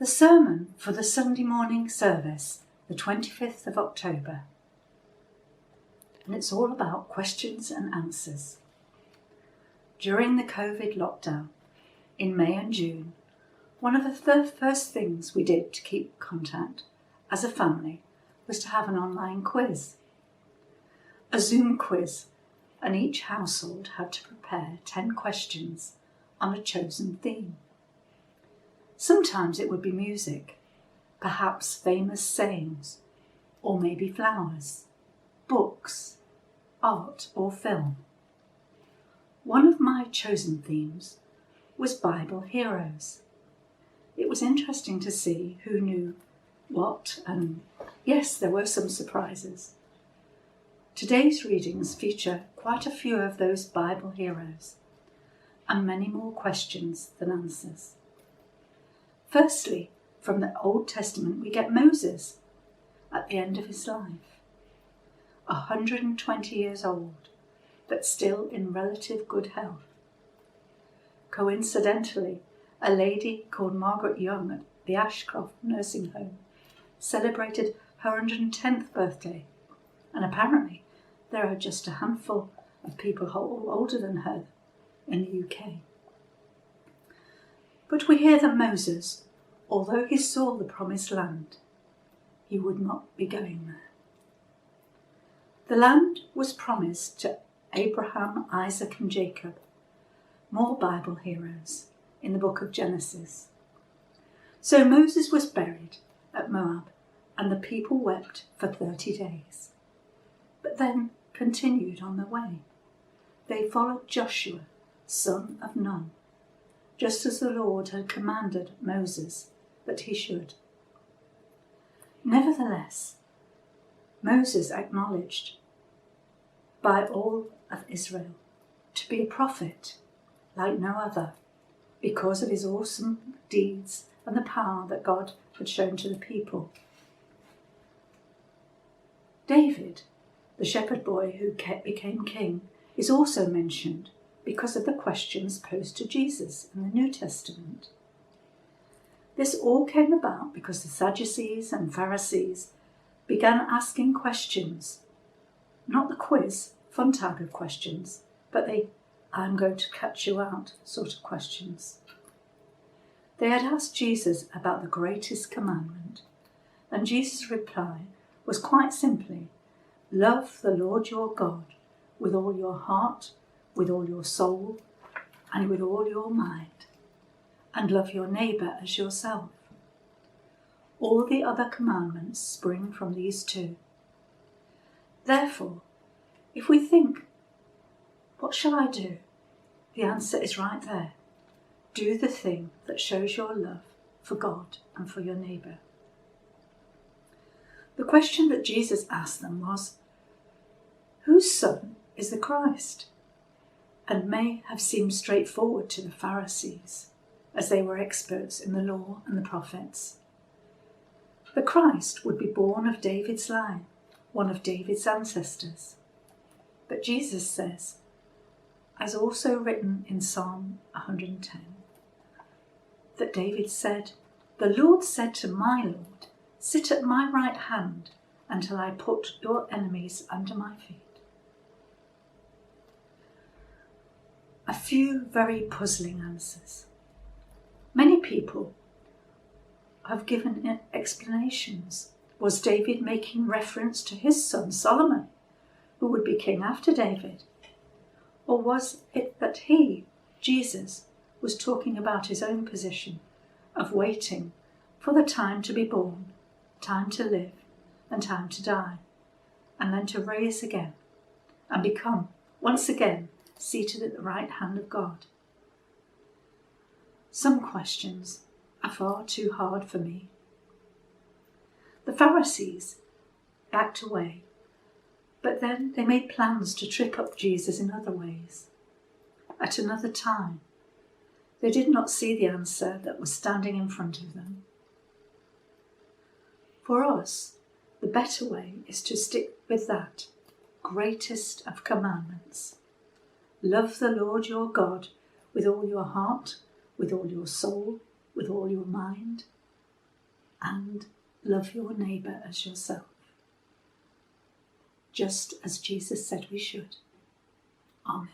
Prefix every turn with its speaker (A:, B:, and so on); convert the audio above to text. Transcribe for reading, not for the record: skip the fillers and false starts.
A: The sermon for the Sunday morning service, the 25th of October. And it's all about questions and answers. During the COVID lockdown in May and June, one of the first things we did to keep contact as a family was to have an online quiz. A Zoom quiz, and each household had to prepare 10 questions on a chosen theme. Sometimes it would be music, perhaps famous sayings, or maybe flowers, books, art or film. One of my chosen themes was Bible heroes. It was interesting to see who knew what, and yes, there were some surprises. Today's readings feature quite a few of those Bible heroes, and many more questions than answers. Firstly, from the Old Testament we get Moses at the end of his life, 120 years old, but still in relative good health. Coincidentally, a lady called Margaret Hicking at the Ashcroft nursing home celebrated her 110th birthday, and apparently there are just a handful of people older than her in the UK. But we hear that Moses, although he saw the promised land, he would not be going there. The land was promised to Abraham, Isaac and Jacob, more Bible heroes in the book of Genesis. So Moses was buried at Moab, and the people wept for 30 days, but then continued on their way. They followed Joshua, son of Nun, just as the Lord had commanded Moses that he should. Nevertheless, Moses acknowledged by all of Israel to be a prophet like no other, because of his awesome deeds and the power that God had shown to the people. David, the shepherd boy who became king, is also mentioned because of the questions posed to Jesus in the New Testament. This all came about because the Sadducees and Pharisees began asking questions, not the quiz, fun type of questions, but the I'm going to catch you out sort of questions. They had asked Jesus about the greatest commandment, and Jesus' reply was quite simply, love the Lord your God with all your heart, with all your soul, and with all your mind, and love your neighbour as yourself. All the other commandments spring from these two. Therefore, if we think, what shall I do? The answer is right there. Do the thing that shows your love for God and for your neighbour. The question that Jesus asked them was, whose son is the Christ? And may have seemed straightforward to the Pharisees, as they were experts in the law and the prophets. The Christ would be born of David's line, one of David's ancestors. But Jesus says, as also written in Psalm 110, that David said, the Lord said to my Lord, sit at my right hand until I put your enemies under my feet. A few very puzzling answers. Many people have given explanations. Was David making reference to his son Solomon, who would be king after David? Or was it that he, Jesus, was talking about his own position of waiting for the time to be born, time to live, and time to die, and then to rise again and become, once again, seated at the right hand of God? Some questions are far too hard for me. The Pharisees backed away, but then they made plans to trip up Jesus in other ways. At another time, they did not see the answer that was standing in front of them. For us, the better way is to stick with that greatest of commandments. Love the Lord your God with all your heart, with all your soul, with all your mind, and love your neighbour as yourself, just as Jesus said we should. Amen.